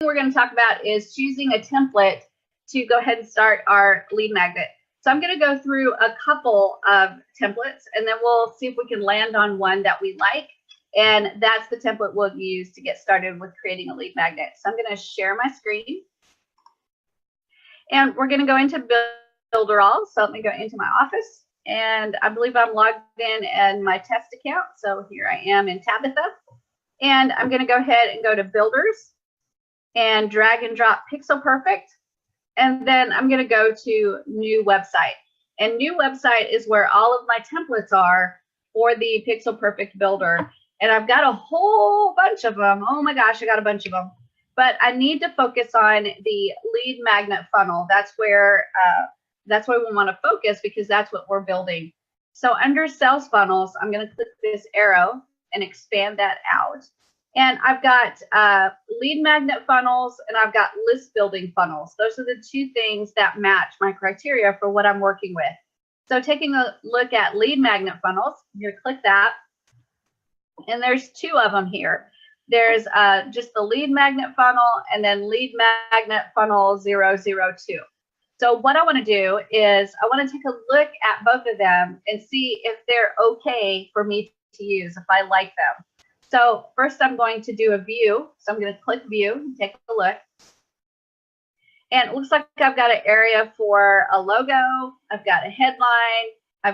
we're going to talk about is choosing a template to go ahead and start our lead magnet. So I'm going to go through a couple of templates, and then we'll see if we can land on one that we like. And that's the template we'll use to get started with creating a lead magnet. So I'm going to share my screen. And we're going to go into Builderall. So let me go into my office. And I believe I'm logged in my test account. So here I am in Tabitha. And I'm going to go ahead and go to Builders and drag and drop Pixel Perfect. And then I'm going to go to New Website. And New Website is where all of my templates are for the Pixel Perfect Builder. And I've got a whole bunch of them. Oh my gosh, I got a bunch of them. But I need to focus on the lead magnet funnel. That's where we want to focus, because that's what we're building. So under sales funnels, I'm going to click this arrow and expand that out. And I've got lead magnet funnels, and I've got list building funnels. Those are the two things that match my criteria for what I'm working with. So taking a look at lead magnet funnels, I'm going to click that. And there's two of them here. There's just the lead magnet funnel and then lead magnet funnel 002. So what I want to do is I want to take a look at both of them and see if they're okay for me to use, if I like them. So first I'm going to do a view. So I'm going to click view and take a look. And it looks like I've got an area for a logo. I've got a headline. I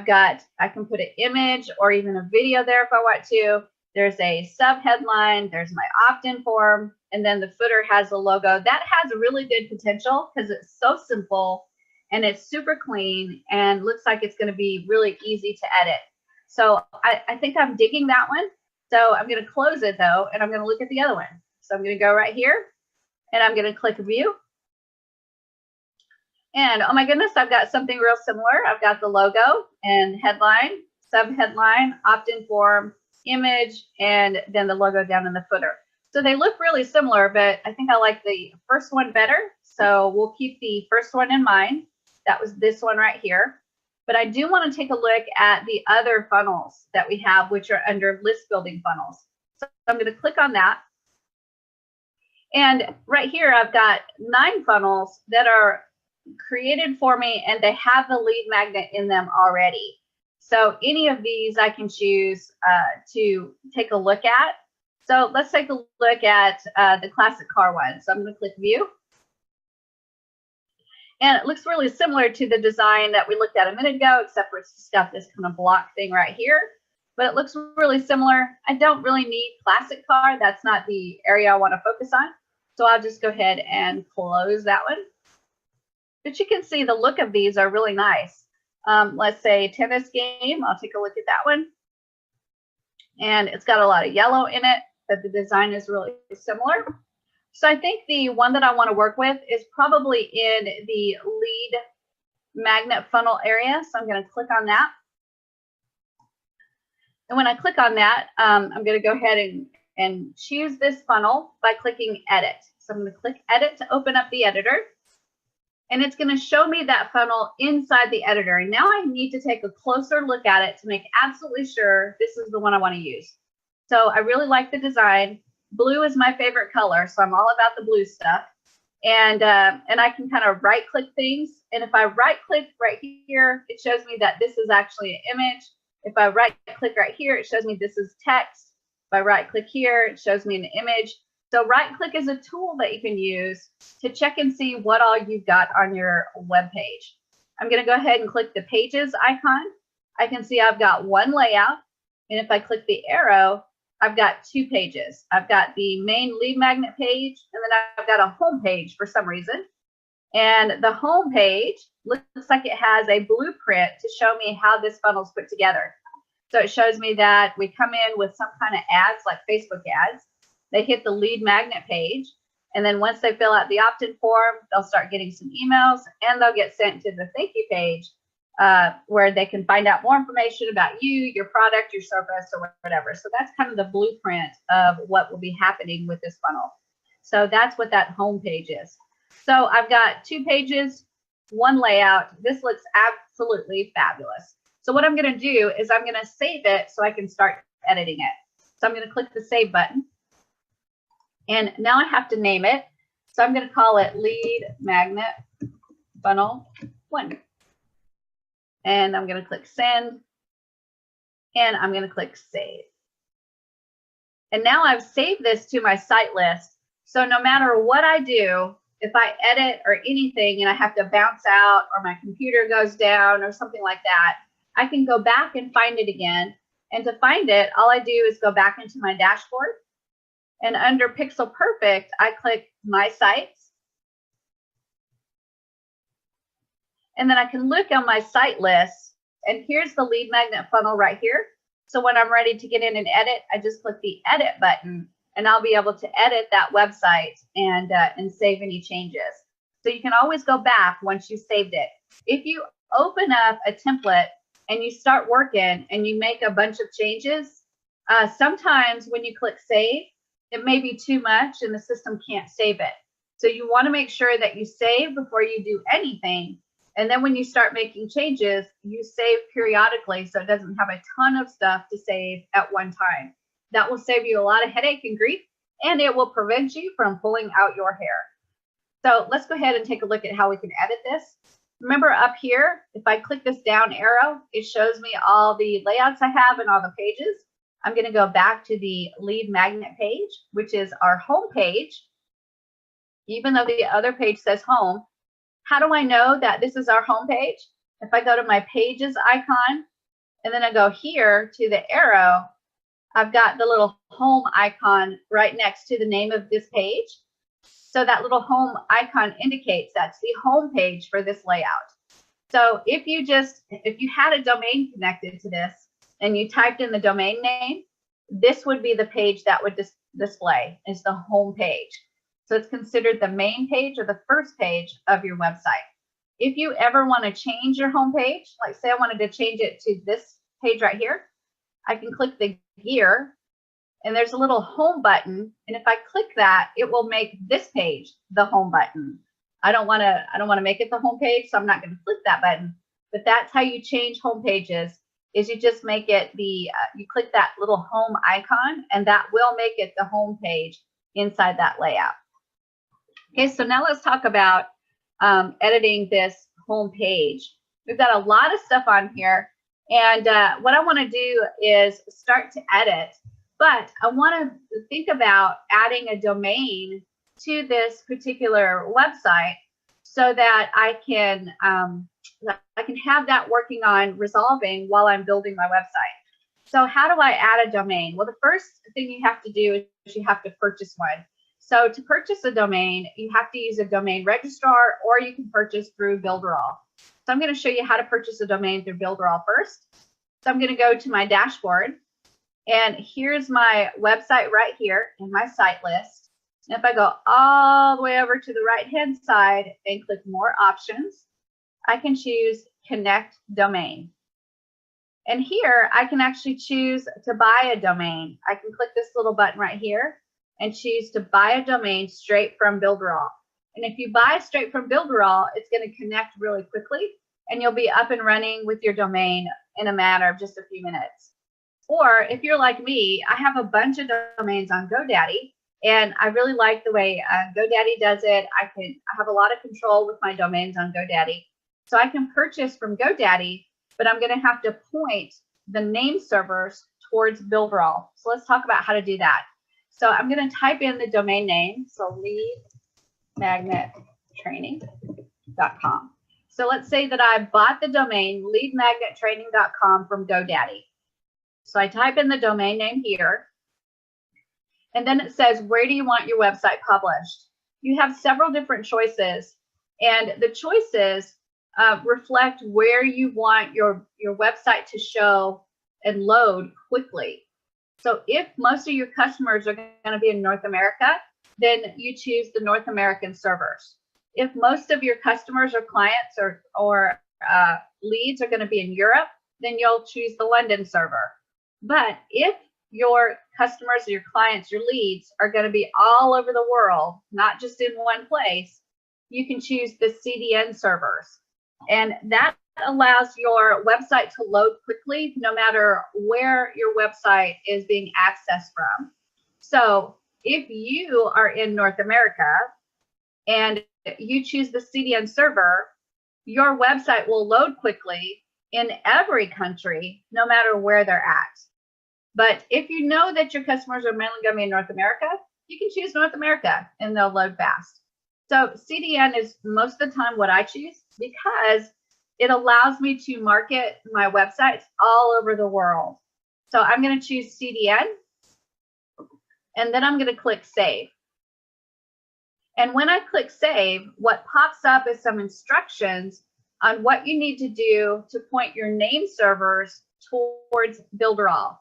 can put an image or even a video there if I want to. There's a sub headline. There's my opt-in form. And then the footer has a logo. That has a really good potential because it's so simple and it's super clean and looks like it's going to be really easy to edit. So I think I'm digging that one. So I'm going to close it though, and I'm going to look at the other one. So I'm going to go right here and I'm going to click view. And oh my goodness, I've got something real similar. I've got the logo and headline, sub headline, opt-in form, image, and then the logo down in the footer. So they look really similar, but I think I like the first one better. So we'll keep the first one in mind. That was this one right here. But I do want to take a look at the other funnels that we have, which are under list building funnels. So I'm going to click on that. And right here, I've got 9 funnels that are created for me, and they have the lead magnet in them already. So any of these I can choose to take a look at. So let's take a look at the classic car one. So I'm going to click view. And it looks really similar to the design that we looked at a minute ago, except for it's just got this kind of block thing right here. But it looks really similar. I don't really need classic car. That's not the area I want to focus on. So I'll just go ahead and close that one. But you can see the look of these are really nice. Let's say tennis game. I'll take a look at that one. And it's got a lot of yellow in it, but the design is really similar. So I think the one that I want to work with is probably in the lead magnet funnel area. So I'm going to click on that. And when I click on that, I'm going to go ahead and choose this funnel by clicking edit. So I'm going to click edit to open up the editor. And it's going to show me that funnel inside the editor. And now I need to take a closer look at it to make absolutely sure this is the one I want to use. So I really like the design. Blue is my favorite color, so I'm all about the blue stuff. And I can kind of right click things. And if I right click right here, it shows me that this is actually an image. If I right click right here, it shows me this is text. If I right click here, it shows me an image. So right click is a tool that you can use to check and see what all you've got on your web page. I'm going to go ahead and click the pages icon. I can see I've got one layout. And if I click the arrow, I've got 2 pages. I've got the main lead magnet page, and then I've got a home page for some reason. And the home page looks like it has a blueprint to show me how this funnel is put together. So it shows me that we come in with some kind of ads, like Facebook ads. They hit the lead magnet page. And then once they fill out the opt-in form, they'll start getting some emails, and they'll get sent to the thank you page where they can find out more information about you, your product, your service, or whatever. So that's kind of the blueprint of what will be happening with this funnel. So that's what that home page is. So I've got 2 pages, 1 layout. This looks absolutely fabulous. So what I'm going to do is I'm going to save it so I can start editing it. So I'm going to click the save button. And now I have to name it. So I'm going to call it Lead Magnet Funnel 1. And I'm going to click Send. And I'm going to click Save. And now I've saved this to my site list. So no matter what I do, if I edit or anything and I have to bounce out or my computer goes down or something like that, I can go back and find it again. And to find it, all I do is go back into my dashboard. And under Pixel Perfect, I click My Sites. And then I can look on my site list. And here's the lead magnet funnel right here. So when I'm ready to get in and edit, I just click the Edit button. And I'll be able to edit that website and save any changes. So you can always go back once you saved it. If you open up a template and you start working and you make a bunch of changes, sometimes when you click Save, it may be too much and the system can't save it. So you want to make sure that you save before you do anything. And then when you start making changes, you save periodically so it doesn't have a ton of stuff to save at one time. That will save you a lot of headache and grief, and it will prevent you from pulling out your hair. So let's go ahead and take a look at how we can edit this. Remember up here, if I click this down arrow, it shows me all the layouts I have and all the pages. I'm going to go back to the lead magnet page, which is our home page. Even though the other page says home, how do I know that this is our home page? If I go to my pages icon and then I go here to the arrow, I've got the little home icon right next to the name of this page. So that little home icon indicates that's the home page for this layout. So if you had a domain connected to this and you typed in the domain name, this would be the page that would display is the home page. So it's considered the main page or the first page of your website. If you ever want to change your home page, like say I wanted to change it to this page right here, I can click the gear and there's a little home button. And if I click that, it will make this page the home button. I don't want to make it the home page, so I'm not going to click that button. But that's how you change home pages, is you just make it you click that little home icon and that will make it the home page inside that layout. Okay, so now let's talk about editing this home page. We've got a lot of stuff on here. And what I want to do is start to edit, but I want to think about adding a domain to this particular website so that I can have that working on resolving while I'm building my website. So how do I add a domain? Well, the first thing you have to do is you have to purchase one. So to purchase a domain, you have to use a domain registrar, or you can purchase through Builderall. So I'm going to show you how to purchase a domain through Builderall first. So I'm going to go to my dashboard, and here's my website right here in my site list. And if I go all the way over to the right-hand side and click More Options, I can choose Connect Domain. And here I can actually choose to buy a domain. I can click this little button right here and choose to buy a domain straight from Builderall. And if you buy straight from Builderall, it's going to connect really quickly and you'll be up and running with your domain in a matter of just a few minutes. Or if you're like me, I have a bunch of domains on GoDaddy and I really like the way GoDaddy does it. I have a lot of control with my domains on GoDaddy. So I can purchase from GoDaddy, but I'm going to have to point the name servers towards Builderall. So let's talk about how to do that. So I'm going to type in the domain name, so leadmagnettraining.com. So let's say that I bought the domain leadmagnettraining.com from GoDaddy. So I type in the domain name here, and then it says, where do you want your website published? You have several different choices, and the choices reflect where you want your website to show and load quickly. So if most of your customers are going to be in North America, then you choose the North American servers. If most of your customers or clients or leads are going to be in Europe, then you'll choose the London server. But if your customers, your clients, your leads are going to be all over the world, not just in one place, you can choose the CDN servers. And that allows your website to load quickly no matter where your website is being accessed from. So if you are in North America, and you choose the CDN server, your website will load quickly in every country, no matter where they're at. But if you know that your customers are mainly going to be in North America, you can choose North America and they'll load fast. So CDN is most of the time what I choose because it allows me to market my websites all over the world. So I'm going to choose CDN, and then I'm going to click Save. And when I click Save, what pops up is some instructions on what you need to do to point your name servers towards Builderall.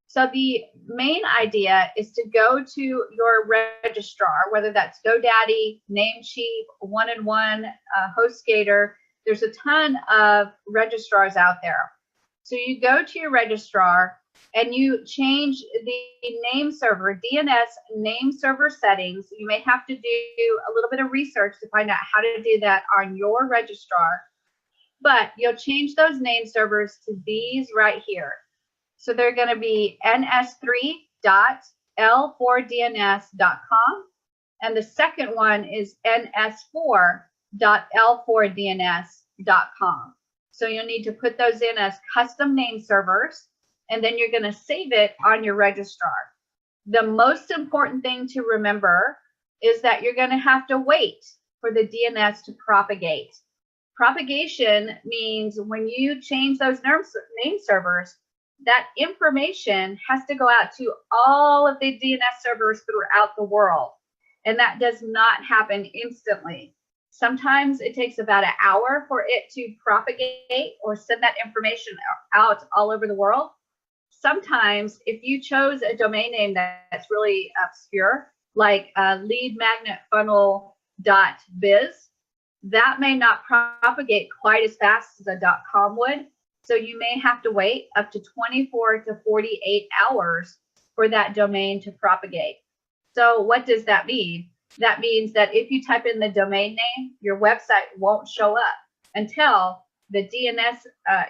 So the main idea is to go to your registrar, whether that's GoDaddy, Namecheap, One-in-One, HostGator. There's a ton of registrars out there. So you go to your registrar and you change the name server, DNS name server settings. You may have to do a little bit of research to find out how to do that on your registrar. But you'll change those name servers to these right here. So they're going to be ns3.l4dns.com, and the second one is ns4.l4dns.com. So you'll need to put those in as custom name servers, and then you're going to save it on your registrar. The most important thing to remember is that you're going to have to wait for the DNS to propagate. Propagation means when you change those name servers, that information has to go out to all of the DNS servers throughout the world. And that does not happen instantly. Sometimes it takes about an hour for it to propagate or send that information out all over the world. Sometimes if you chose a domain name that's really obscure, like leadmagnetfunnel.biz, that may not propagate quite as fast as a .com would. So you may have to wait up to 24 to 48 hours for that domain to propagate. So what does that mean? That means that if you type in the domain name, your website won't show up until the DNS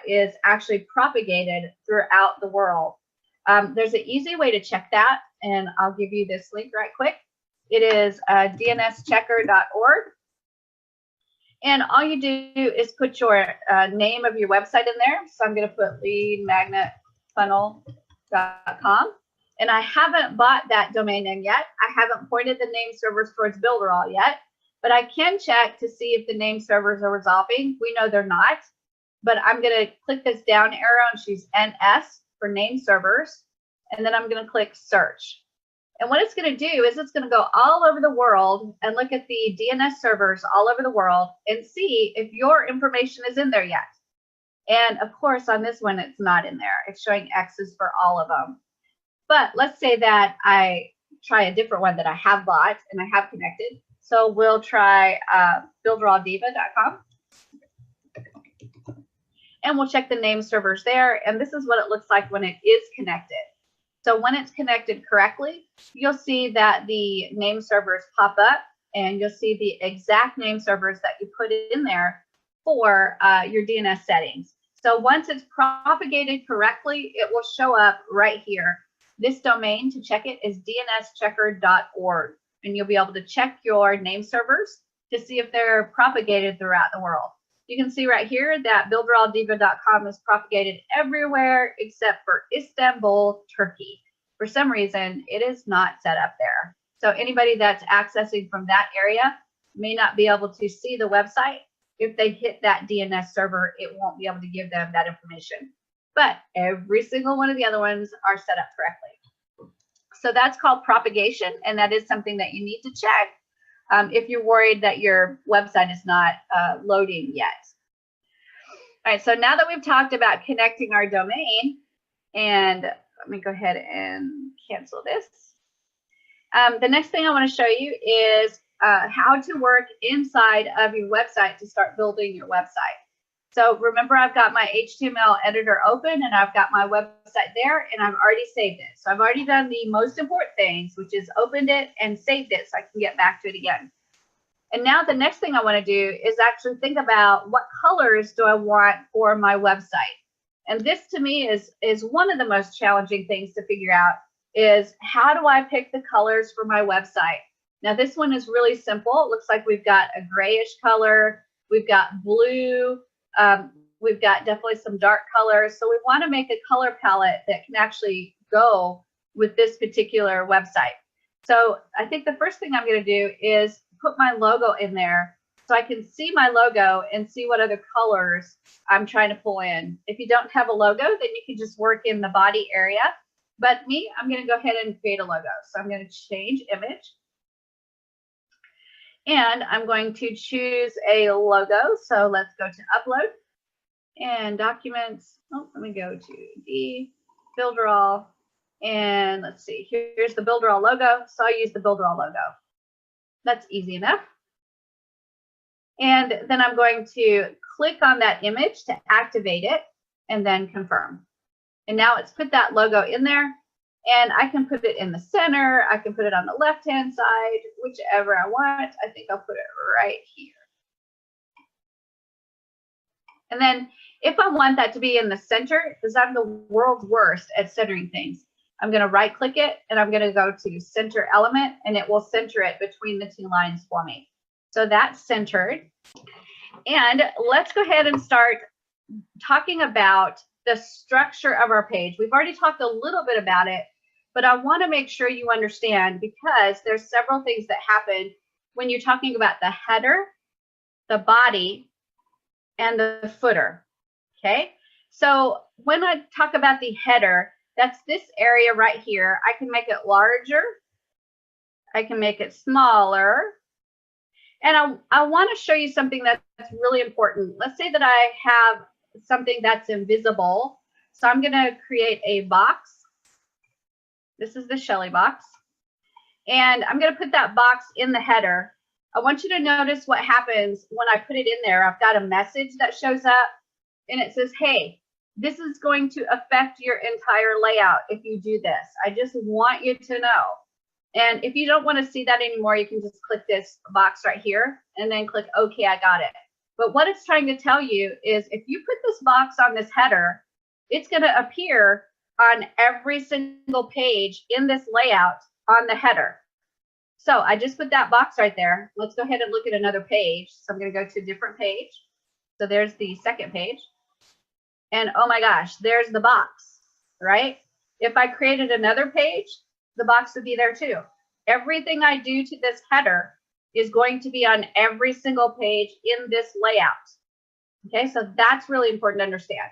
is actually propagated throughout the world. There's an easy way to check that, and I'll give you this link right quick. It is dnschecker.org. And all you do is put your name of your website in there. So I'm going to put leadmagnetfunnel.com. And I haven't bought that domain name yet. I haven't pointed the name servers towards Builderall yet. But I can check to see if the name servers are resolving. We know they're not. But I'm going to click this down arrow and choose NS for name servers. And then I'm going to click Search. And what it's going to do is it's going to go all over the world and look at the DNS servers all over the world and see if your information is in there yet. And of course, on this one, it's not in there. It's showing X's for all of them. But let's say that I try a different one that I have bought and I have connected. So we'll try builderalldiva.com. And we'll check the name servers there. And this is what it looks like when it is connected. So when it's connected correctly, you'll see that the name servers pop up and you'll see the exact name servers that you put in there for your DNS settings. So once it's propagated correctly, it will show up right here. This domain to check it is dnschecker.org, and you'll be able to check your name servers to see if they're propagated throughout the world. You can see right here that builderalldiva.com is propagated everywhere except for Istanbul, Turkey. For some reason, it is not set up there. So anybody that's accessing from that area may not be able to see the website. If they hit that DNS server, it won't be able to give them that information. But every single one of the other ones are set up correctly. So that's called propagation, and that is something that you need to check if you're worried that your website is not loading yet. All right, so now that we've talked about connecting our domain, and let me go ahead and cancel this. The next thing I want to show you is how to work inside of your website to start building your website. So remember, I've got my HTML editor open and I've got my website there and I've already saved it. So I've already done the most important things, which is opened it and saved it so I can get back to it again. And now the next thing I want to do is actually think about what colors do I want for my website. And this to me is one of the most challenging things to figure out is how do I pick the colors for my website? Now this one is really simple. It looks like we've got a grayish color. We've got blue. We've got definitely some dark colors. So we want to make a color palette that can actually go with this particular website. So I think the first thing I'm going to do is put my logo in there so I can see my logo and see what other colors I'm trying to pull in. If you don't have a logo, then you can just work in the body area. But me, I'm going to go ahead and create a logo. So I'm going to change image. And I'm going to choose a logo. So let's go to upload and documents. Oh, let me go to the Builderall. And let's see, here's the Builderall logo. So I use the Builderall logo. That's easy enough. And then I'm going to click on that image to activate it and then confirm. And now it's put that logo in there. And I can put it in the center. I can put it on the left-hand side, whichever I want. I think I'll put it right here. And then if I want that to be in the center, because I'm the world's worst at centering things, I'm going to right-click it, and I'm going to go to Center Element, and it will center it between the two lines for me. So that's centered. And let's go ahead and start talking about the structure of our page. We've already talked a little bit about it, but I want to make sure you understand, because there's several things that happen when you're talking about the header, the body, and the footer. Okay, so when I talk about the header, that's this area right here. I can make it larger. I can make it smaller. And I want to show you something that's really important. Let's say that I have something that's invisible. So I'm going to create a box. This is the Shelly box. And I'm going to put that box in the header. I want you to notice what happens when I put it in there. I've got a message that shows up, and it says, hey, this is going to affect your entire layout if you do this. I just want you to know. And if you don't want to see that anymore, you can just click this box right here and then click OK, I got it. But what it's trying to tell you is if you put this box on this header, it's going to appear on every single page in this layout on the header. So I just put that box right there. Let's go ahead and look at another page. So I'm going to go to a different page. So there's the second page. And oh my gosh, there's the box, right? If I created another page, the box would be there too. Everything I do to this header is going to be on every single page in this layout. Okay, so that's really important to understand.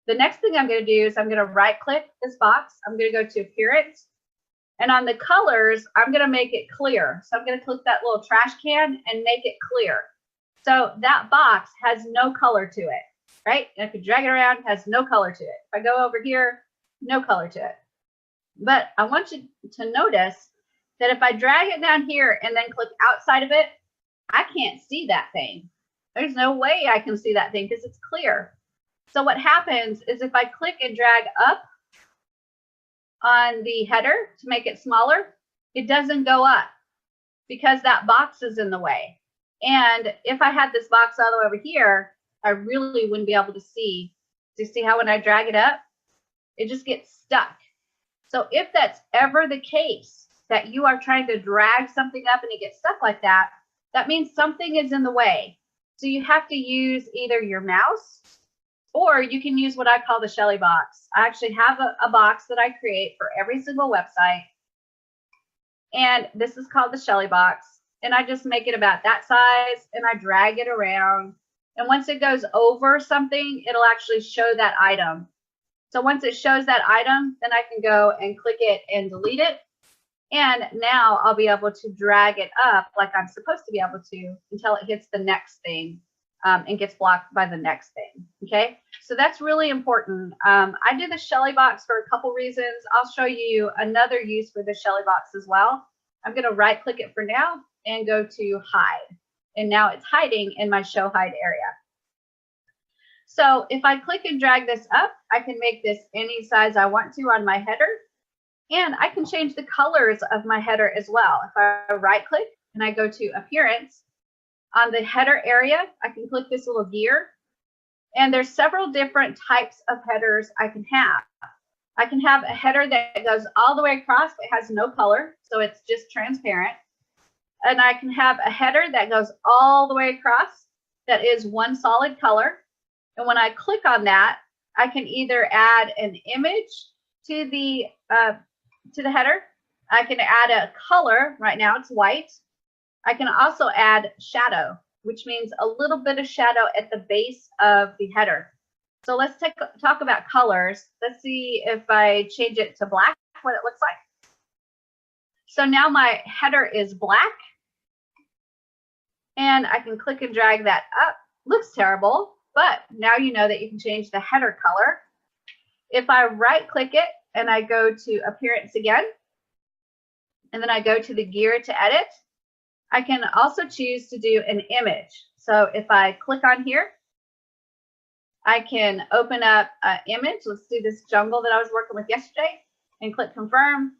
The next thing I'm going to do is I'm going to right click this box. I'm going to go to Appearance. And on the colors, I'm going to make it clear. So I'm going to click that little trash can and make it clear. So that box has no color to it, right? And if you drag it around, it has no color to it. If I go over here, no color to it. But I want you to notice that if I drag it down here and then click outside of it, I can't see that thing. There's no way I can see that thing because it's clear. So what happens is if I click and drag up on the header to make it smaller, it doesn't go up because that box is in the way. And if I had this box all the way over here, I really wouldn't be able to see. Do you see how when I drag it up, it just gets stuck? So if that's ever the case, that you are trying to drag something up and it gets stuck like that, that means something is in the way. So you have to use either your mouse, or you can use what I call the Shelly box. I actually have a box that I create for every single website. And this is called the Shelly box. And I just make it about that size and I drag it around. And once it goes over something, it'll actually show that item. So once it shows that item, then I can go and click it and delete it. And now I'll be able to drag it up like I'm supposed to be able to until it hits the next thing and gets blocked by the next thing. Okay, so that's really important. I did the Shelly box for a couple reasons. I'll show you another use for the Shelly box as well. I'm going to right click it for now and go to hide. And now it's hiding in my show hide area. So if I click and drag this up, I can make this any size I want to on my header. And I can change the colors of my header as well. If I right click and I go to Appearance, on the header area, I can click this little gear. And there's several different types of headers I can have. I can have a header that goes all the way across but has no color, so it's just transparent. And I can have a header that goes all the way across that is one solid color. And when I click on that, I can either add an image to the header. I can add a color. Right now it's white. I can also add shadow, which means a little bit of shadow at the base of the header. So let's talk about colors. Let's see if I change it to black, what it looks like. So now my header is black. And I can click and drag that up. Looks terrible, but now you know that you can change the header color. If I right click it and I go to appearance again, and then I go to the gear to edit, I can also choose to do an image. So if I click on here, I can open up an image. Let's do this jungle that I was working with yesterday and click confirm.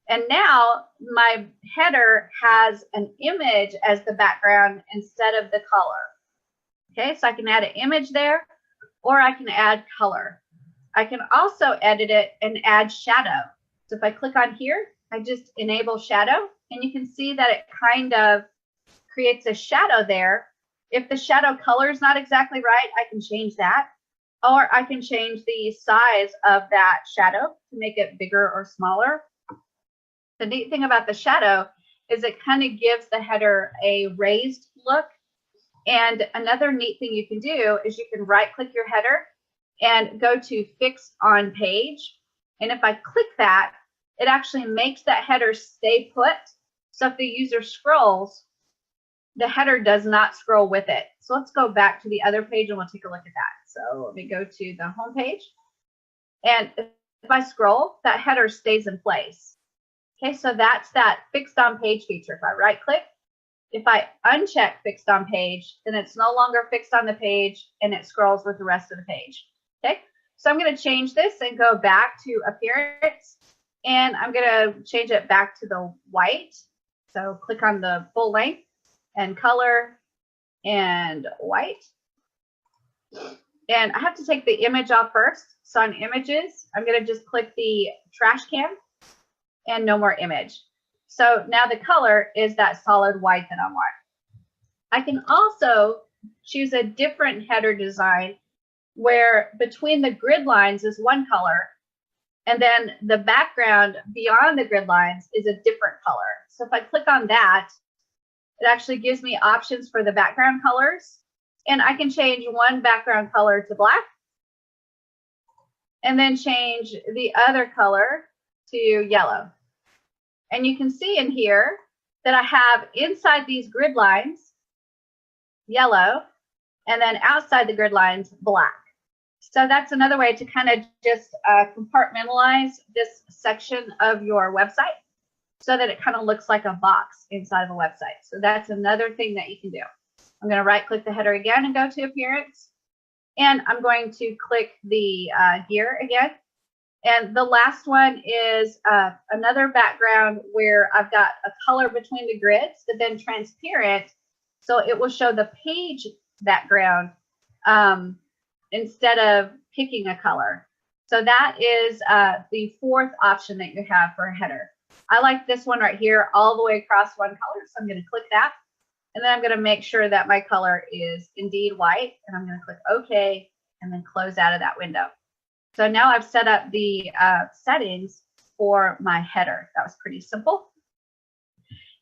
And now my header has an image as the background instead of the color. Okay, so I can add an image there, or I can add color. I can also edit it and add shadow. So if I click on here, I just enable shadow, and you can see that it kind of creates a shadow there. If the shadow color is not exactly right, I can change that. Or I can change the size of that shadow to make it bigger or smaller. The neat thing about the shadow is it kind of gives the header a raised look. And another neat thing you can do is you can right click your header and go to fix on page. And if I click that, it actually makes that header stay put. So if the user scrolls, the header does not scroll with it. So let's go back to the other page and we'll take a look at that. So let me go to the home page. And if I scroll, that header stays in place. Okay, so that's that fixed on page feature. If I right click, if I uncheck fixed on page, then it's no longer fixed on the page and it scrolls with the rest of the page. Okay, so I'm going to change this and go back to appearance, and I'm going to change it back to the white. So click on the full length and color and white. And I have to take the image off first. So on images, I'm going to just click the trash can and no more image. So now the color is that solid white that I want. I can also choose a different header design where between the grid lines is one color, and then the background beyond the grid lines is a different color. So if I click on that, it actually gives me options for the background colors. And I can change one background color to black and then change the other color to yellow. And you can see in here that I have inside these grid lines, yellow, and then outside the grid lines, black. So that's another way to kind of just compartmentalize this section of your website so that it kind of looks like a box inside of a website. So that's another thing that you can do. I'm going to right click the header again and go to appearance. And I'm going to click the gear again. And the last one is another background where I've got a color between the grids, but then transparent. So it will show the page background instead of picking a color. So that is the fourth option that you have for a header. I like this one right here all the way across one color. So I'm going to click that. And then I'm going to make sure that my color is indeed white. And I'm going to click OK and then close out of that window. So now I've set up the settings for my header. That was pretty simple.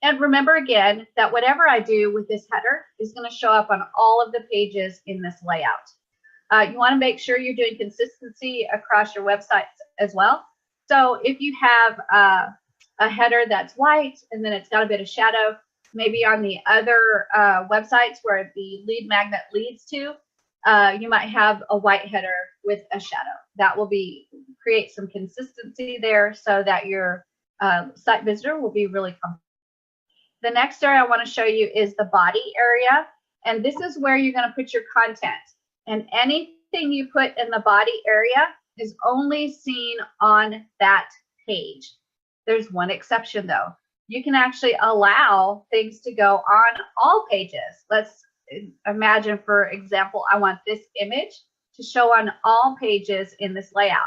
And remember again that whatever I do with this header is going to show up on all of the pages in this layout. You want to make sure you're doing consistency across your websites as well. So if you have a header that's white and then it's got a bit of shadow, maybe on the other websites where the lead magnet leads to, you might have a white header with a shadow. That will create some consistency there so that your site visitor will be really comfortable. The next area I want to show you is the body area. And this is where you're going to put your content. And anything you put in the body area is only seen on that page. There's one exception though. You can actually allow things to go on all pages. Let's imagine, for example, I want this image to show on all pages in this layout.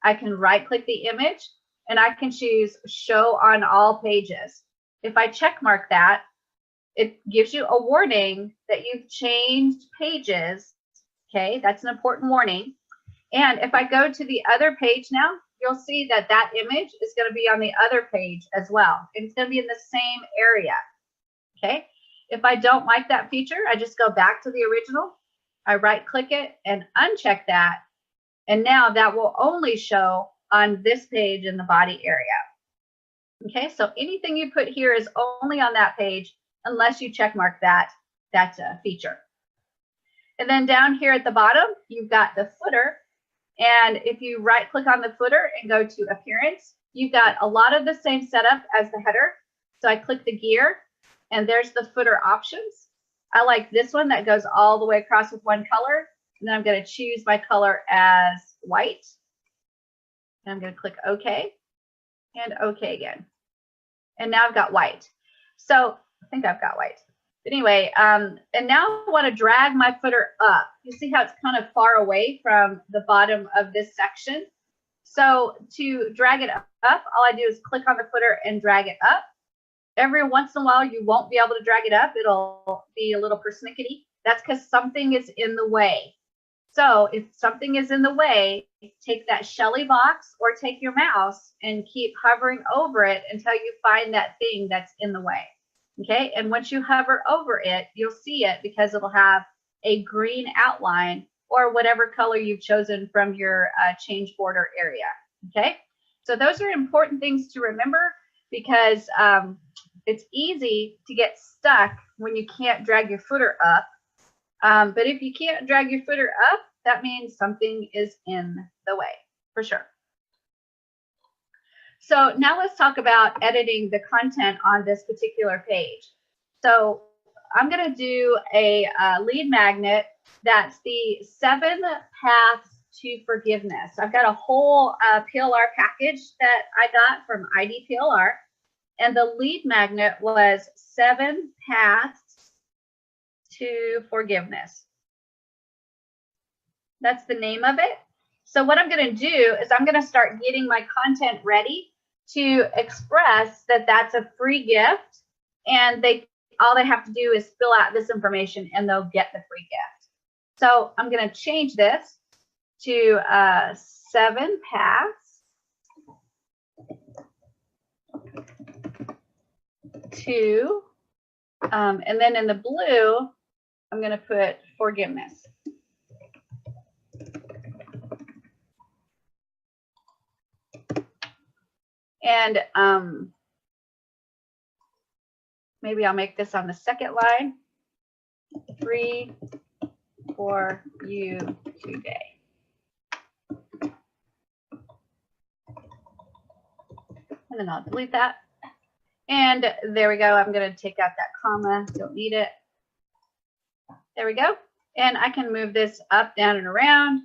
I can right click the image and I can choose show on all pages. If I check mark that, it gives you a warning that you've changed pages. Okay, that's an important warning. And if I go to the other page now, you'll see that that image is going to be on the other page as well. It's going to be in the same area. Okay, if I don't like that feature, I just go back to the original. I right click it and uncheck that. And now that will only show on this page in the body area. Okay, so anything you put here is only on that page unless you check mark that feature. And then down here at the bottom, you've got the footer. And if you right click on the footer and go to appearance, you've got a lot of the same setup as the header. So I click the gear and there's the footer options. I like this one that goes all the way across with one color. And then I'm going to choose my color as white. And I'm going to click OK and OK again. And now I've got white. So I think I've got white. But anyway, and now I want to drag my footer up. You see how it's kind of far away from the bottom of this section. So to drag it up, all I do is click on the footer and drag it up. Every once in a while, you won't be able to drag it up. It'll be a little persnickety. That's because something is in the way. So if something is in the way, take that Shelly box or take your mouse and keep hovering over it until you find that thing that's in the way. Okay, and once you hover over it, you'll see it because it'll have a green outline or whatever color you've chosen from your change border area. Okay, so those are important things to remember because it's easy to get stuck when you can't drag your footer up. But if you can't drag your footer up, that means something is in the way, for sure. So now let's talk about editing the content on this particular page. So I'm going to do a lead magnet that's the 7 paths to forgiveness. I've got a whole PLR package that I got from ID PLR, and the lead magnet was 7 paths to forgiveness. That's the name of it. So what I'm going to do is I'm going to start getting my content ready to express that that's a free gift, and all they have to do is fill out this information and they'll get the free gift. So I'm going to change this to 7 paths to, and then in the blue, I'm going to put forgiveness. And maybe I'll make this on the second line. Free for you today. And then I'll delete that. And there we go. I'm going to take out that comma. Don't need it. There we go. And I can move this up, down, and around.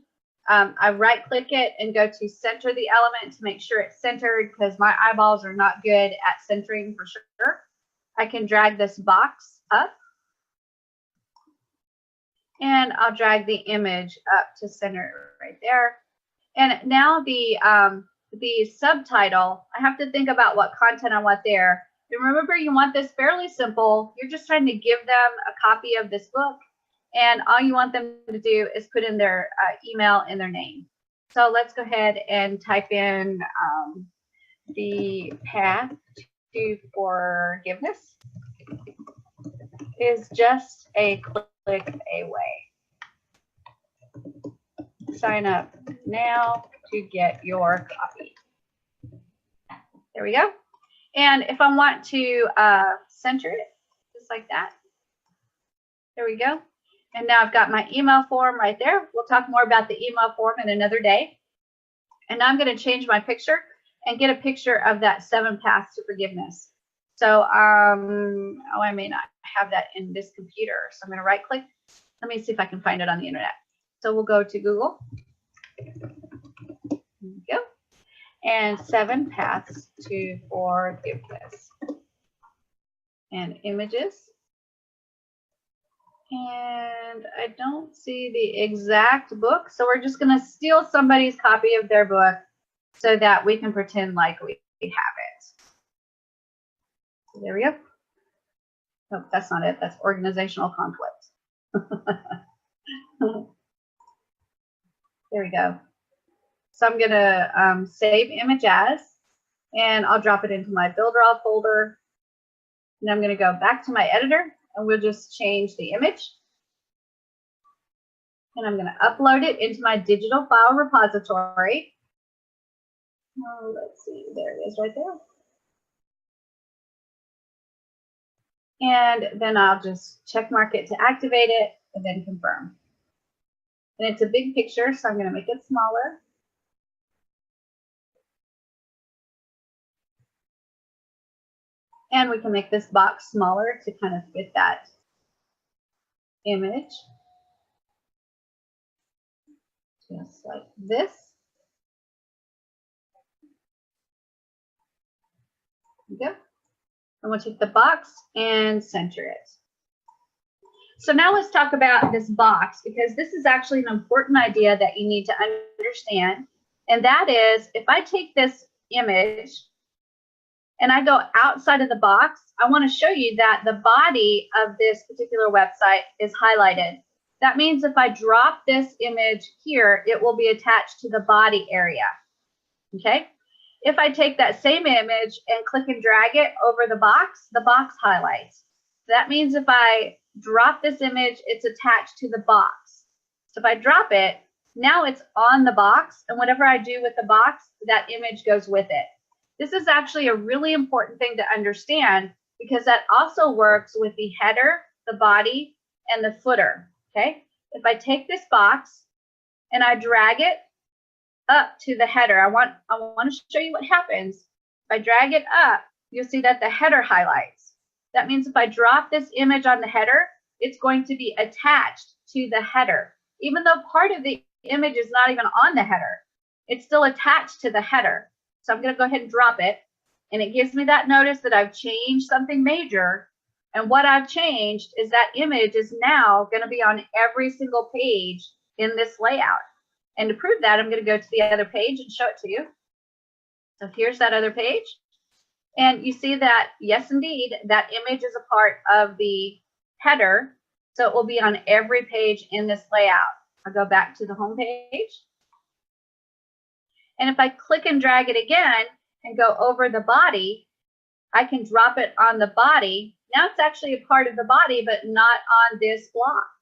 I right click it and go to center the element to make sure it's centered because my eyeballs are not good at centering for sure. I can drag this box up and I'll drag the image up to center right there. And now the subtitle, I have to think about what content I want there. And remember, you want this fairly simple. You're just trying to give them a copy of this book. And all you want them to do is put in their email and their name. So let's go ahead and type in the path to forgiveness is just a click away. Sign up now to get your copy. There we go. And if I want to center it, just like that. There we go. And now I've got my email form right there. We'll talk more about the email form in another day. And now I'm going to change my picture and get a picture of that 7 paths to forgiveness. So, oh, I may not have that in this computer. So I'm going to right click. Let me see if I can find it on the internet. So we'll go to Google. There we go. And 7 paths to forgiveness. And images. And I don't see the exact book, so we're just going to steal somebody's copy of their book so that we can pretend like we have it. So there we go. Nope, that's not it. That's organizational conflict. There we go. So I'm going to save image as, and I'll drop it into my Builderall folder. And I'm going to go back to my editor, and we'll just change the image. And I'm going to upload it into my digital file repository. Oh, let's see, there it is right there. And then I'll just check mark it to activate it and then confirm. And it's a big picture, so I'm going to make it smaller. And we can make this box smaller to kind of fit that image. Just like this. There we go. And we'll take the box and center it. So now let's talk about this box, because this is actually an important idea that you need to understand. And that is, if I take this image and I go outside of the box, I want to show you that the body of this particular website is highlighted. That means if I drop this image here, it will be attached to the body area. Okay? If I take that same image and click and drag it over the box highlights. That means if I drop this image, it's attached to the box. So if I drop it, now it's on the box, and whatever I do with the box, that image goes with it. This is actually a really important thing to understand, because that also works with the header, the body, and the footer. Okay? If I take this box and I drag it up to the header, I want to show you what happens. If I drag it up, you'll see that the header highlights. That means if I drop this image on the header, it's going to be attached to the header. Even though part of the image is not even on the header, it's still attached to the header. So I'm going to go ahead and drop it, and it gives me that notice that I've changed something major. And what I've changed is that image is now going to be on every single page in this layout. And to prove that, I'm going to go to the other page and show it to you. So here's that other page. And you see that, yes, indeed, that image is a part of the header. So it will be on every page in this layout. I'll go back to the home page. And if I click and drag it again and go over the body, I can drop it on the body. Now it's actually a part of the body, but not on this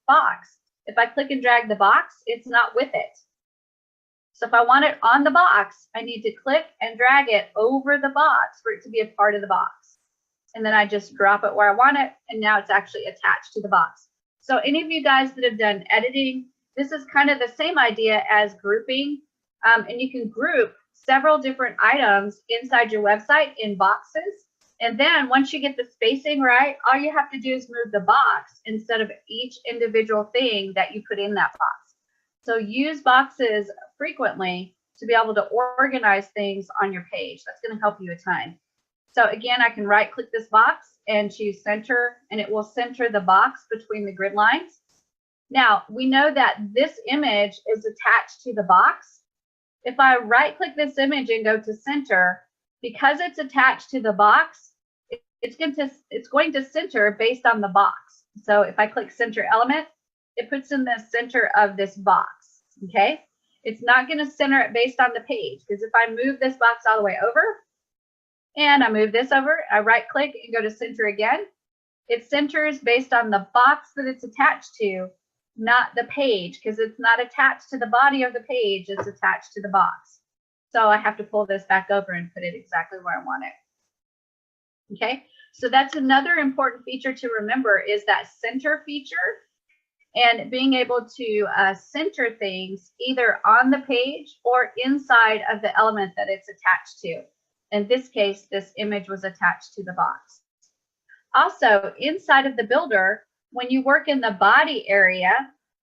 box. If I click and drag the box, it's not with it. So if I want it on the box, I need to click and drag it over the box for it to be a part of the box. And then I just drop it where I want it, and now it's actually attached to the box. So any of you guys that have done editing, this is kind of the same idea as grouping. And you can group several different items inside your website in boxes. And then once you get the spacing right, all you have to do is move the box instead of each individual thing that you put in that box. So use boxes frequently to be able to organize things on your page. That's going to help you a ton. So again, I can right click this box and choose center, and it will center the box between the grid lines. Now we know that this image is attached to the box. If I right click this image and go to center, because it's attached to the box, it's going to center based on the box. So if I click center element, it puts in the center of this box. Okay, it's not going to center it based on the page, because if I move this box all the way over and I move this over, I right click and go to center again, it centers based on the box that it's attached to, not the page, because it's not attached to the body of the page, it's attached to the box. So I have to pull this back over and put it exactly where I want it. Okay, so that's another important feature to remember, is that center feature, and being able to center things either on the page or inside of the element that it's attached to. In this case, this image was attached to the box. Also, inside of the builder, when you work in the body area,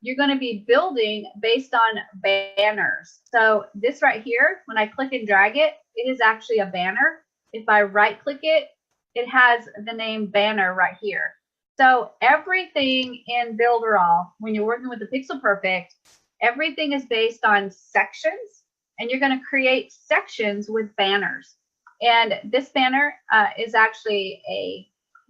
you're going to be building based on banners. So this right here, when I click and drag it, it is actually a banner. If I right click it, it has the name banner right here. So everything in Builderall, when you're working with the Pixel Perfect, everything is based on sections, and you're going to create sections with banners. And this banner is actually a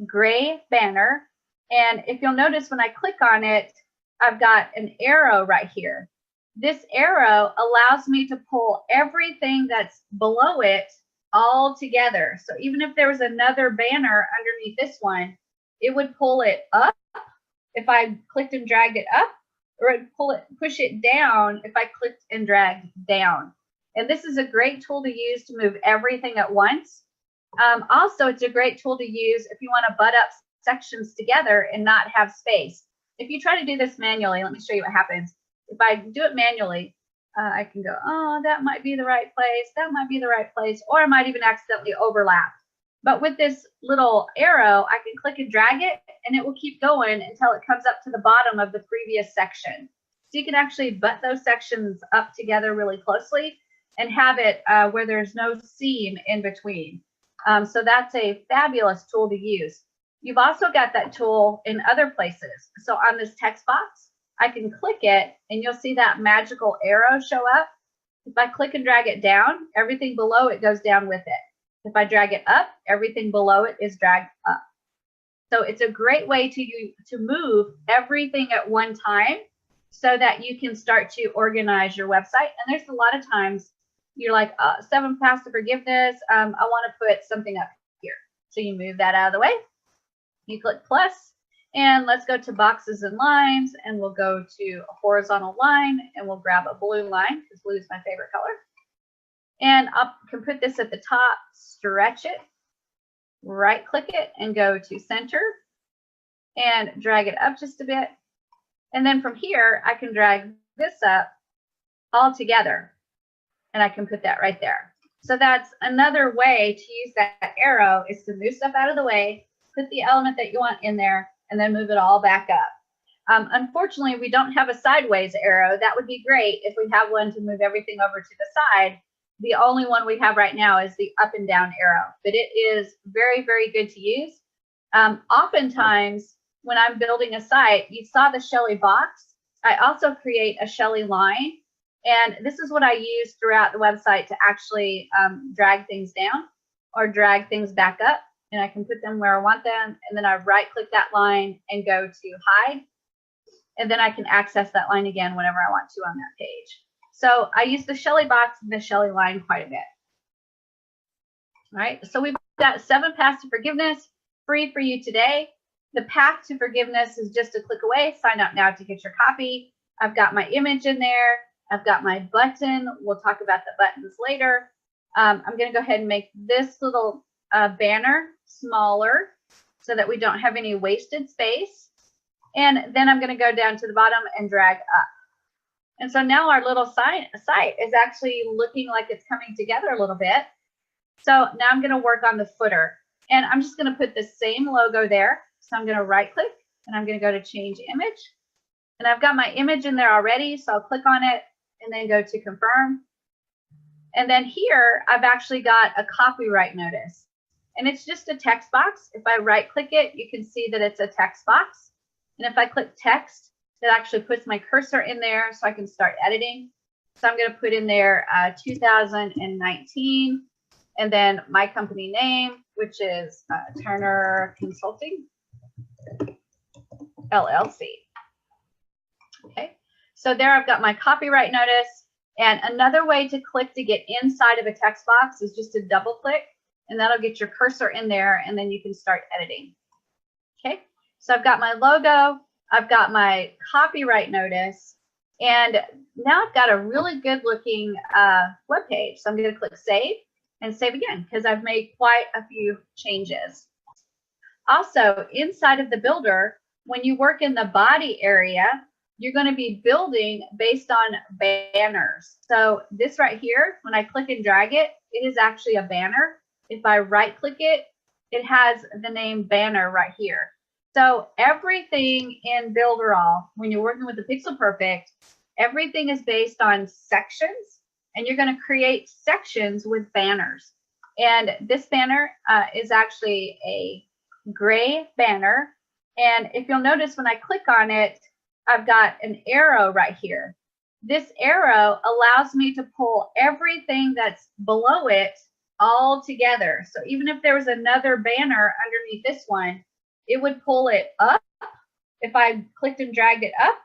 gray banner. And if you'll notice when I click on it, I've got an arrow right here. This arrow allows me to pull everything that's below it all together. So even if there was another banner underneath this one, it would pull it up if I clicked and dragged it up, or it would push it down if I clicked and dragged down. And this is a great tool to use to move everything at once. Also, it's a great tool to use if you want to butt up sections together and not have space. If you try to do this manually, let me show you what happens. If I do it manually, I can go, oh, that might be the right place, that might be the right place, or I might even accidentally overlap. But with this little arrow, I can click and drag it, and it will keep going until it comes up to the bottom of the previous section. So you can actually butt those sections up together really closely and have it where there's no seam in between. So that's a fabulous tool to use. You've also got that tool in other places. So on this text box, I can click it, and you'll see that magical arrow show up. If I click and drag it down, everything below it goes down with it. If I drag it up, everything below it is dragged up. So it's a great way to move everything at one time so that you can start to organize your website. And there's a lot of times you're like, 7 paths to forgiveness. I want to put something up here. So you move that out of the way. You click plus, and let's go to boxes and lines, and we'll go to a horizontal line, and we'll grab a blue line because blue is my favorite color. And I can put this at the top, stretch it, right click it, and go to center and drag it up just a bit. And then from here, I can drag this up all together, and I can put that right there. So that's another way to use that arrow, is to move stuff out of the way, put the element that you want in there, and then move it all back up. Unfortunately, we don't have a sideways arrow. That would be great if we have one to move everything over to the side. The only one we have right now is the up and down arrow, but it is very, very good to use. Oftentimes, when I'm building a site, you saw the Shelly box. I also create a Shelly line, and this is what I use throughout the website to actually drag things down or drag things back up, and I can put them where I want them, and then I right-click that line and go to hide, and then I can access that line again whenever I want to on that page. So I use the Shelly box and the Shelly line quite a bit. All right, so we've got 7 paths to forgiveness free for you today. The path to forgiveness is just a click away. Sign up now to get your copy. I've got my image in there. I've got my button. We'll talk about the buttons later. I'm going to go ahead and make this little banner smaller so that we don't have any wasted space. And then I'm going to go down to the bottom and drag up. And so now our little site is actually looking like it's coming together a little bit. So now I'm going to work on the footer, and I'm just going to put the same logo there. So I'm going to right click, and I'm going to go to change image, and I've got my image in there already. So I'll click on it and then go to confirm. And then here I've actually got a copyright notice, and it's just a text box. If I right click it, you can see that it's a text box. And if I click text, it actually puts my cursor in there so I can start editing. So I'm going to put in there 2019, and then my company name, which is Turner Consulting, LLC. Okay, so there I've got my copyright notice. And another way to click to get inside of a text box is just to double click, and that'll get your cursor in there, and then you can start editing. Okay, so I've got my logo. I've got my copyright notice, and now I've got a really good looking web page. So I'm going to click save and save again because I've made quite a few changes. Also, inside of the builder, when you work in the body area, you're going to be building based on banners. So this right here, when I click and drag it, it is actually a banner. If I right click it, it has the name banner right here. So everything in Builderall, when you're working with the Pixel Perfect, everything is based on sections, and you're going to create sections with banners. And this banner is actually a gray banner. And if you'll notice when I click on it, I've got an arrow right here. This arrow allows me to pull everything that's below it all together. So even if there was another banner underneath this one, it would pull it up if I clicked and dragged it up,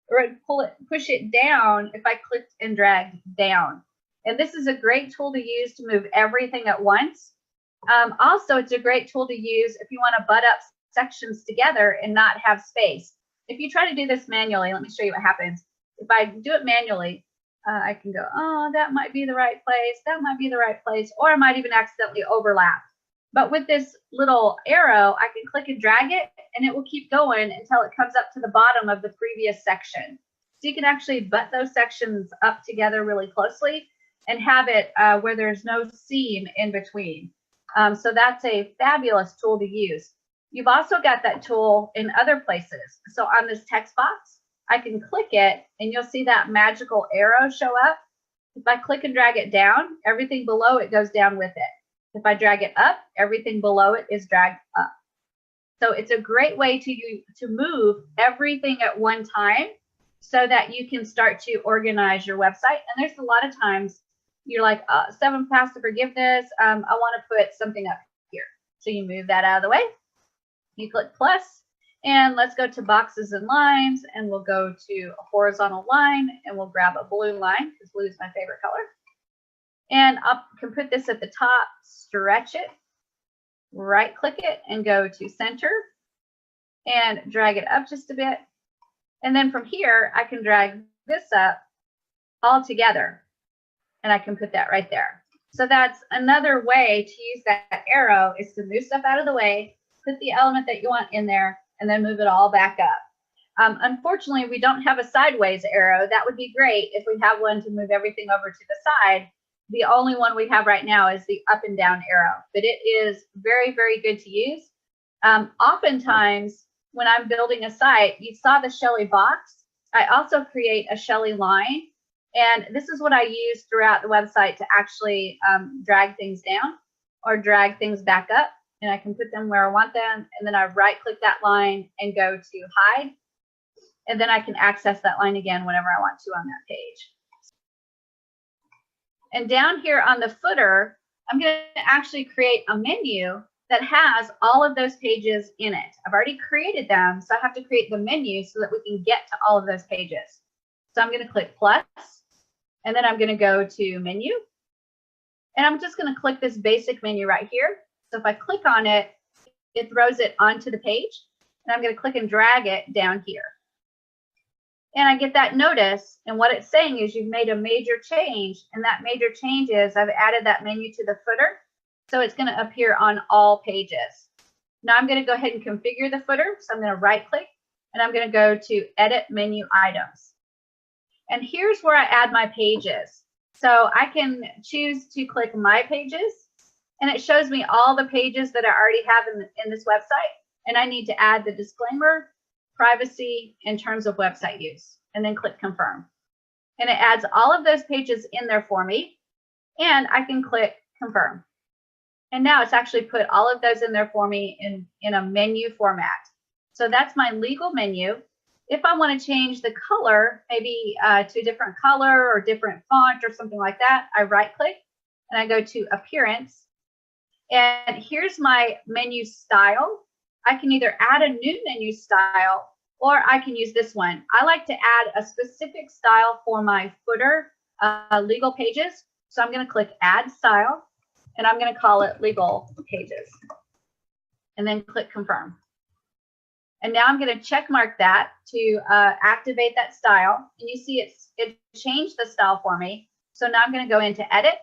or it would push it down if I clicked and dragged down. And this is a great tool to use to move everything at once. Also, it's a great tool to use if you want to butt up sections together and not have space. If you try to do this manually, let me show you what happens. If I do it manually, I can go, oh, that might be the right place, that might be the right place, or I might even accidentally overlap. But with this little arrow, I can click and drag it, and it will keep going until it comes up to the bottom of the previous section. So you can actually butt those sections up together really closely and have it where there's no seam in between. So that's a fabulous tool to use. You've also got that tool in other places. So on this text box, I can click it, and you'll see that magical arrow show up. If I click and drag it down, everything below it goes down with it. If I drag it up, everything below it is dragged up. So it's a great way to move everything at one time so that you can start to organize your website. And there's a lot of times you're like, 7 paths to forgiveness. I want to put something up here. So you move that out of the way. You click plus, and let's go to boxes and lines, and we'll go to a horizontal line, and we'll grab a blue line because blue is my favorite color. And I can put this at the top, stretch it, right click it, and go to center and drag it up just a bit. And then from here, I can drag this up all together, and I can put that right there. So that's another way to use that arrow, is to move stuff out of the way, put the element that you want in there, and then move it all back up. Unfortunately, we don't have a sideways arrow. That would be great if we have one to move everything over to the side. The only one we have right now is the up and down arrow, but it is very, very good to use. Oftentimes, when I'm building a site, you saw the Shelly box. I also create a Shelly line, and this is what I use throughout the website to actually drag things down or drag things back up. And I can put them where I want them, and then I right click that line and go to hide, and then I can access that line again whenever I want to on that page. And down here on the footer, I'm going to actually create a menu that has all of those pages in it. I've already created them, so I have to create the menu so that we can get to all of those pages. So I'm going to click plus, and then I'm going to go to menu, and I'm just going to click this basic menu right here. So if I click on it, it throws it onto the page, and I'm going to click and drag it down here. And I get that notice, and what it's saying is you've made a major change, and that major change is I've added that menu to the footer, so it's going to appear on all pages. Now I'm going to go ahead and configure the footer, so I'm going to right click, and I'm going to go to edit menu items. And here's where I add my pages. So I can choose to click my pages, and it shows me all the pages that I already have in this website, and I need to add the disclaimer, privacy, and terms of website use, and then click confirm. And it adds all of those pages in there for me, and I can click confirm. And now it's actually put all of those in there for me in a menu format. So that's my legal menu. If I want to change the color, maybe to a different color or different font or something like that, I right click and I go to appearance. And here's my menu style. I can either add a new menu style, or I can use this one. I like to add a specific style for my footer legal pages. So I'm going to click add style, and I'm going to call it legal pages, and then click confirm. And now I'm going to check mark that to activate that style. And you see it changed the style for me. So now I'm going to go into edit,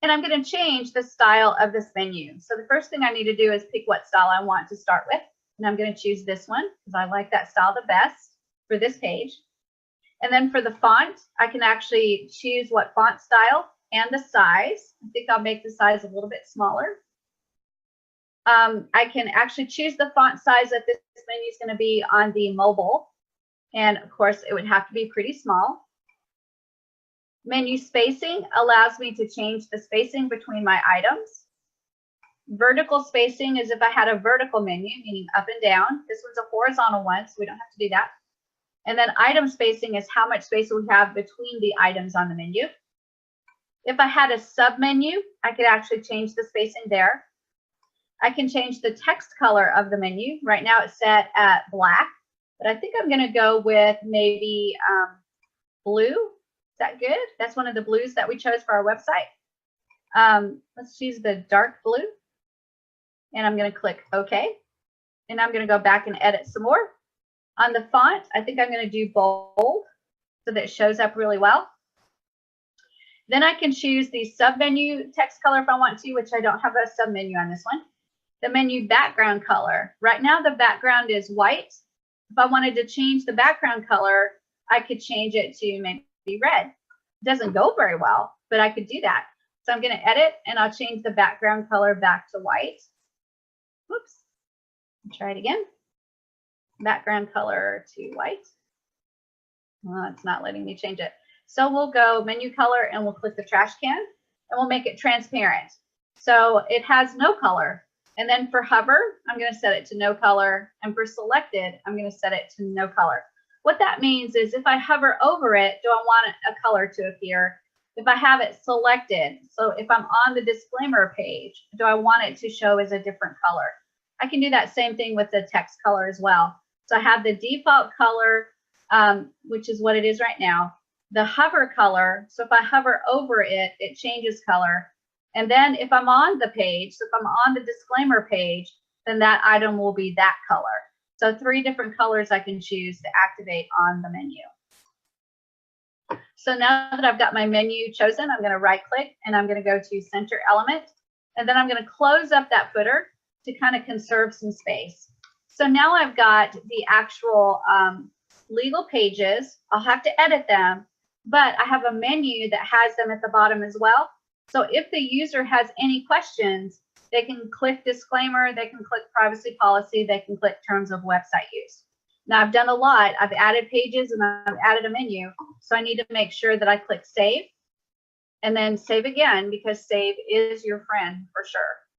and I'm going to change the style of this menu. So the first thing I need to do is pick what style I want to start with. And I'm going to choose this one because I like that style the best for this page. And then for the font, I can actually choose what font style and the size. I think I'll make the size a little bit smaller. I can actually choose the font size that this menu is going to be on the mobile. And of course, it would have to be pretty small. Menu spacing allows me to change the spacing between my items. Vertical spacing is if I had a vertical menu, meaning up and down. This one's a horizontal one, so we don't have to do that. And then item spacing is how much space we have between the items on the menu. If I had a sub menu, I could actually change the spacing there. I can change the text color of the menu. Right now it's set at black, but I think I'm going to go with maybe blue. Is that good? That's one of the blues that we chose for our website. Let's choose the dark blue, and I'm going to click OK. And I'm going to go back and edit some more. On the font, I think I'm going to do bold so that it shows up really well. Then I can choose the sub-menu text color if I want to, which I don't have a sub-menu on this one. The menu background color. Right now the background is white. If I wanted to change the background color, I could change it to maybe red. It doesn't go very well, but I could do that. So I'm going to edit, and I'll change the background color back to white. Whoops. Try it again. Background color to white. Well, it's not letting me change it. So we'll go menu color, and we'll click the trash can, and we'll make it transparent. So it has no color. And then for hover, I'm going to set it to no color. And for selected, I'm going to set it to no color. What that means is if I hover over it, do I want a color to appear? If I have it selected, so if I'm on the disclaimer page, do I want it to show as a different color? I can do that same thing with the text color as well. So I have the default color, which is what it is right now. The hover color, so if I hover over it, it changes color. And then if I'm on the page, so if I'm on the disclaimer page, then that item will be that color. So 3 different colors I can choose to activate on the menu. So now that I've got my menu chosen, I'm going to right click, and I'm going to go to center element. And then I'm going to close up that footer to kind of conserve some space. So now I've got the actual legal pages. I'll have to edit them, but I have a menu that has them at the bottom as well. So if the user has any questions, they can click disclaimer, they can click privacy policy, they can click terms of website use. Now I've done a lot. I've added pages and I've added a menu. So I need to make sure that I click save and then save again, because save is your friend for sure.